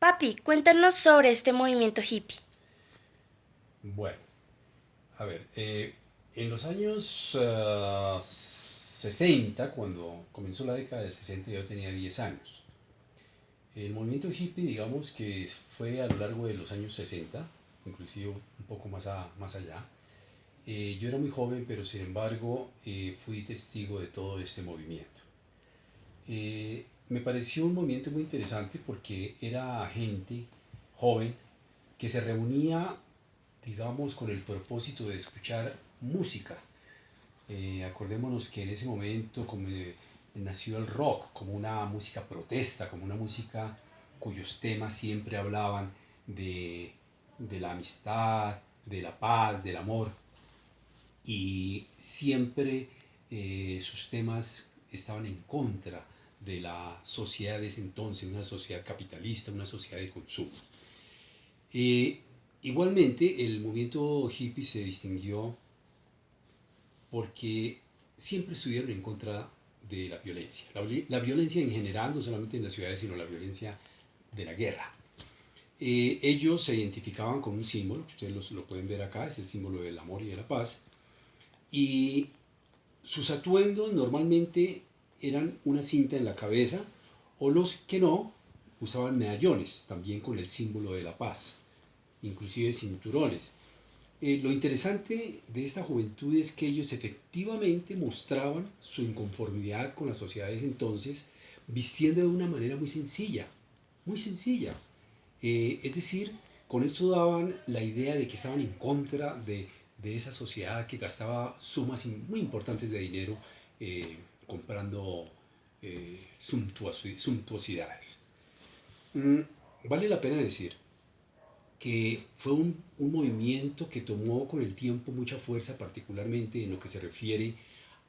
Papi, cuéntanos sobre este movimiento hippie. Bueno, a ver, en los años 60, cuando comenzó la década del 60, yo tenía 10 años. El movimiento hippie, digamos que fue a lo largo de los años 60, inclusive un poco más allá. Yo era muy joven, pero sin embargo fui testigo de todo este movimiento. Me pareció un movimiento muy interesante porque era gente joven que se reunía, digamos, con el propósito de escuchar música. Acordémonos que en ese momento nació el rock como una música protesta, como una música cuyos temas siempre hablaban de, de la amistad, de la paz, del amor, y siempre sus temas estaban en contra de la sociedad de ese entonces, una sociedad capitalista, una sociedad de consumo. Eh, Igualmente, el movimiento hippie se distinguió porque siempre estuvieron en contra de la violencia. La violencia en general, no solamente en las ciudades, sino la violencia de la guerra. Ellos se identificaban con un símbolo, que ustedes lo pueden ver acá, es el símbolo del amor y de la paz, y sus atuendos normalmente eran una cinta en la cabeza, o los que no, usaban medallones, también con el símbolo de la paz, inclusive cinturones. Lo interesante de esta juventud es que ellos efectivamente mostraban su inconformidad con las sociedades entonces, vistiendo de una manera muy sencilla, muy sencilla. Es decir, con esto daban la idea de que estaban en contra de esa sociedad que gastaba sumas muy importantes de dinero comprando suntuosidades. Mm, Vale la pena decir que fue un movimiento que tomó con el tiempo mucha fuerza, particularmente en lo que se refiere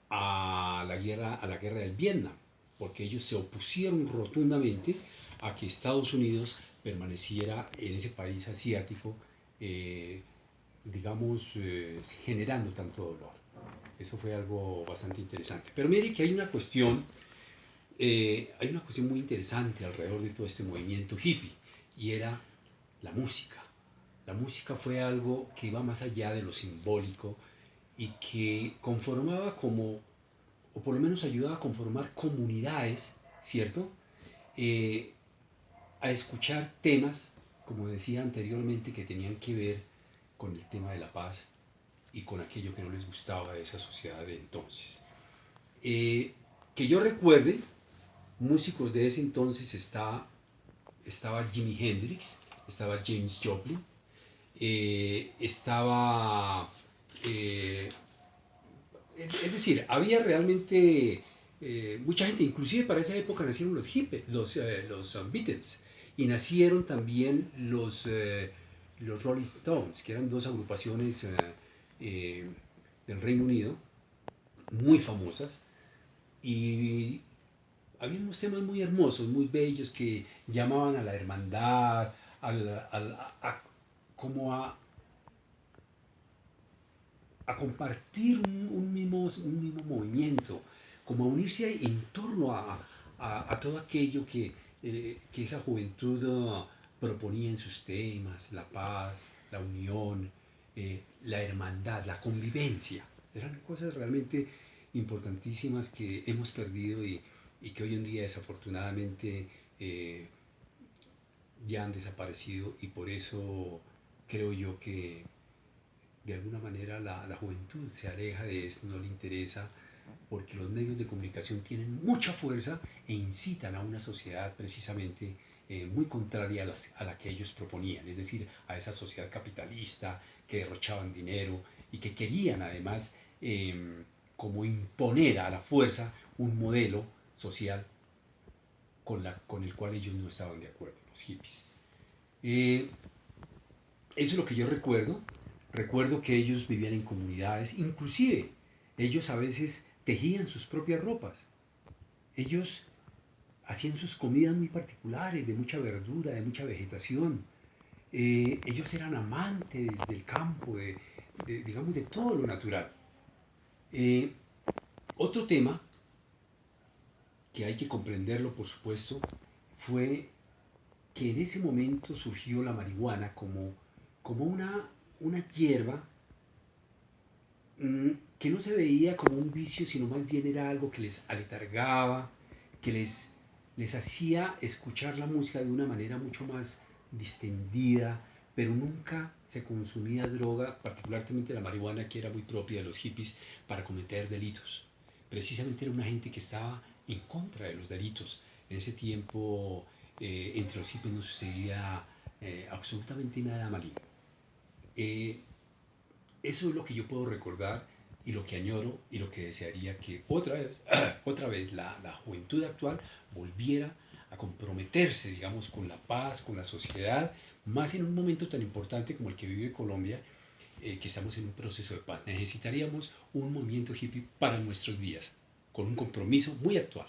a la guerra del Vietnam, porque ellos se opusieron rotundamente a que Estados Unidos permaneciera en ese país asiático, eh, digamos, generando tanto dolor. Eso fue algo bastante interesante. Pero mire que hay una cuestión muy interesante alrededor de todo este movimiento hippie, y era la música. La música fue algo que iba más allá de lo simbólico y que conformaba como, o por lo menos ayudaba a conformar comunidades, ¿cierto? Eh, a escuchar temas, como decía anteriormente, que tenían que ver con el tema de la paz y con aquello que no les gustaba de esa sociedad de entonces. Eh, que yo recuerde, músicos de ese entonces estaba Jimi Hendrix, estaba James Joplin, estaba... eh, es decir, había realmente mucha gente, inclusive para esa época nacieron los hippies, los Beatles, y nacieron también los Rolling Stones, que eran dos agrupaciones eh, del Reino Unido, muy famosas, y había unos temas muy hermosos, muy bellos, que llamaban a la hermandad, como a compartir un mismo movimiento, como a unirse en torno a todo aquello que esa juventud proponía en sus temas, la paz, la unión, la hermandad, la convivencia. Eran cosas realmente importantísimas que hemos perdido y que hoy en día desafortunadamente ya han desaparecido, y por eso creo yo que de alguna manera la juventud se aleja de esto, no le interesa, porque los medios de comunicación tienen mucha fuerza e incitan a una sociedad precisamente muy contraria a la que ellos proponían, es decir, a esa sociedad capitalista que derrochaban dinero y que querían además como imponer a la fuerza un modelo social con el cual ellos no estaban de acuerdo, los hippies. Eh, Eso es lo que yo recuerdo. Recuerdo que ellos vivían en comunidades, inclusive ellos a veces tejían sus propias ropas. Ellos hacían sus comidas muy particulares, de mucha verdura, de mucha vegetación. Ellos eran amantes del campo, digamos, de todo lo natural. Eh, Otro tema que hay que comprenderlo, por supuesto, fue que en ese momento surgió la marihuana como una hierba que no se veía como un vicio, sino más bien era algo que les aletargaba, que les hacía escuchar la música de una manera mucho más distendida, pero nunca se consumía droga, particularmente la marihuana, que era muy propia de los hippies, para cometer delitos. Precisamente era una gente que estaba en contra de los delitos. En ese tiempo, entre los hippies no sucedía absolutamente nada maligno. Eh, Eso es lo que yo puedo recordar y lo que añoro y lo que desearía que otra vez la juventud actual volviera a comprometerse, digamos, con la paz, con la sociedad, más en un momento tan importante como el que vive Colombia, que estamos en un proceso de paz. Necesitaríamos un movimiento hippie para nuestros días, con un compromiso muy actual.